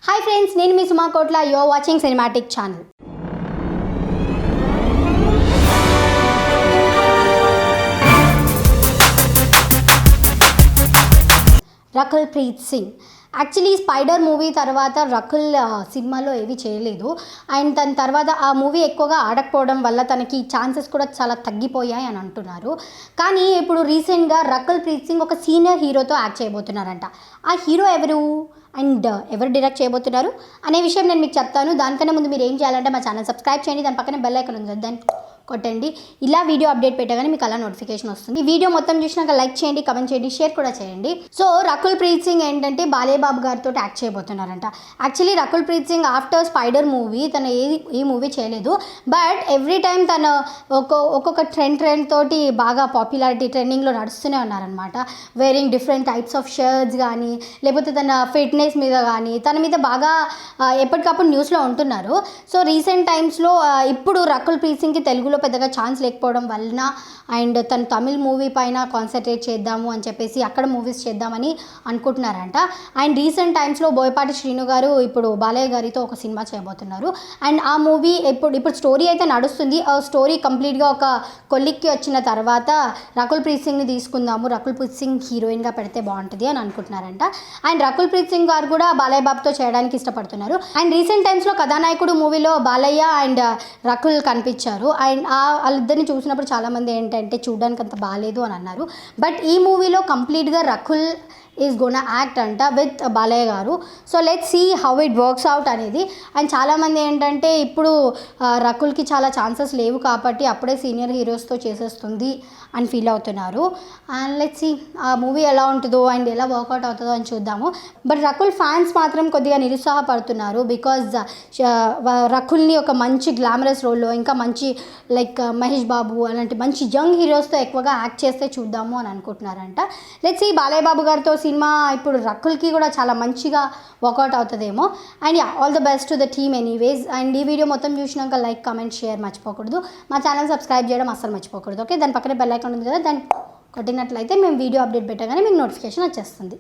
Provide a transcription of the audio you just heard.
Hi friends, నేను మీ సుమా కోట్ల. You are watching Cinematic Channel. Rakul Preet Singh actually spider movie తర్వాత రకుల్ సినిమాలో ఏవి చేయలేదు. అండ్ దాని తర్వాత ఆ మూవీ ఎక్కువగా ఆడకపోవడం వల్ల తనకి ఛాన్సెస్ కూడా చాలా తగ్గిపోయాయి అని అంటున్నారు. కానీ ఇప్పుడు రీసెంట్గా రకుల్ ప్రీత్ సింగ్ ఒక సీనియర్ హీరోతో యాక్ట్ చేయబోతున్నారంట. ఆ హీరో ఎవరు అండ్ ఎవరు డైరెక్ట్ చేయబోతున్నారు అనే విషయం నేను మీకు చెప్తాను. దానికన్నా ముందు మీరు ఏం చేయాలంటే మా ఛానల్ సబ్స్క్రైబ్ చేయండి, దాని పక్కన బెల్ ఐకాన్ ఉంది దాన్ని కొట్టండి. ఇలా వీడియో అప్డేట్ పెట్టగానే మీకు అలా నోటిఫికేషన్ వస్తుంది. ఈ వీడియో మొత్తం చూసినాక లైక్ చేయండి, కమెంట్ చేయండి, షేర్ కూడా చేయండి. సో రకుల్ ప్రీత్ సింగ్ ఏంటంటే బాలేబాబు గారితో యాక్ట్ చేయబోతున్నారంట. Actually Rakul Preet Singh after Spyder movie తను ఈ మూవీ చేయలేదు. బట్ ఎవ్రీ టైం తను ఒక్కొక్క ట్రెండ్ తోటి బాగా పాపులారిటీ ట్రెండింగ్లో నడుస్తూనే ఉన్నారనమాట. Wearing different types of shirts కానీ లేకపోతే తన ఫిట్నెస్ మీద కానీ తన మీద బాగా ఎప్పటికప్పుడు న్యూస్లో ఉంటున్నారు. సో రీసెంట్ టైమ్స్లో ఇప్పుడు రకుల్ ప్రీత్ సింగ్కి తెలుగులో పెద్దగా ఛాన్స్ లేకపోవడం వలన అండ్ తను తమిళ్ మూవీ పైన కాన్సన్ట్రేట్ చేద్దాము అని చెప్పేసి అక్కడ మూవీస్ చేద్దామని అనుకుంటున్నారంట. అండ్ రీసెంట్ టైమ్స్లో బోయపాటి శ్రీను గారు ఇప్పుడు బాలయ్య గారితో ఒక సినిమా చేయబోతున్నారు. అండ్ ఆ మూవీ ఇప్పుడు స్టోరీ అయితే నడుస్తుంది. ఆ స్టోరీ కంప్లీట్గా ఒక కొలిక్కి వచ్చిన తర్వాత రకుల్ ప్రీత్ సింగ్ని తీసుకుందాము, రకుల్ ప్రీత్ సింగ్ హీరోయిన్గా పెడితే బాగుంటుంది అని అనుకుంటున్నారంట. అండ్ రకుల్ ప్రీత్ సింగ్ గారు కూడా బాలయ్య బాబుతో చేయడానికి ఇష్టపడుతున్నారు. అండ్ రీసెంట్ టైమ్స్లో కథానాయకుడు మూవీలో బాలయ్య అండ్ రకుల్ కనిపించారు. అండ్ వాళ్ళిద్దరిని చూసినప్పుడు చాలామంది ఏంటంటే చూడడానికి అంత బాగాలేదు అని అన్నారు. బట్ ఈ మూవీలో కంప్లీట్గా రకుల్ ఈజ్ గోనా యాక్ట్ అంట with Balayya garu. So let's see how it works out అనేది. అండ్ చాలామంది ఏంటంటే ఇప్పుడు రకుల్కి చాలా ఛాన్సెస్ లేవు కాబట్టి అప్పుడే సీనియర్ హీరోస్తో చేసేస్తుంది అని ఫీల్ అవుతున్నారు. అండ్ లెట్స్ సీ ఆ మూవీ ఎలా ఉంటుందో అండ్ ఎలా వర్కౌట్ అవుతుందో అని చూద్దాము. బట్ రకుల్ ఫ్యాన్స్ మాత్రం కొద్దిగా నిరుత్సాహపడుతున్నారు. బికాజ్ రకుల్ని ఒక మంచి గ్లామరస్ రోల్లో ఇంకా మంచి లైక్ మహేష్ బాబు అలాంటి మంచి యంగ్ హీరోస్తో ఎక్కువగా యాక్ట్ చేస్తే చూద్దాము అని అనుకుంటున్నారంట. లెట్స్ సీ బాలయ్య బాబు గారితో సినిమా ఇప్పుడు రకుల్కి కూడా చాలా మంచిగా వర్కౌట్ అవుతుందేమో. And all the best to the team anyways. And ఈ వీడియో మొత్తం చూసినాక లైక్, కమెంట్, షేర్ మర్చిపోకూడదు. మా ఛానల్ సబ్స్క్రైబ్ చేయడం అస్సలు మర్చిపోకూడదు. ఓకే, దాని పక్కనే బెల్ ఐకాన్ ఉంది కదా, దాన్ని కొట్టినట్లయితే మేము వీడియో అప్డేట్ పెట్టగానే మీకు నోటిఫికేషన్ వచ్చేస్తుంది.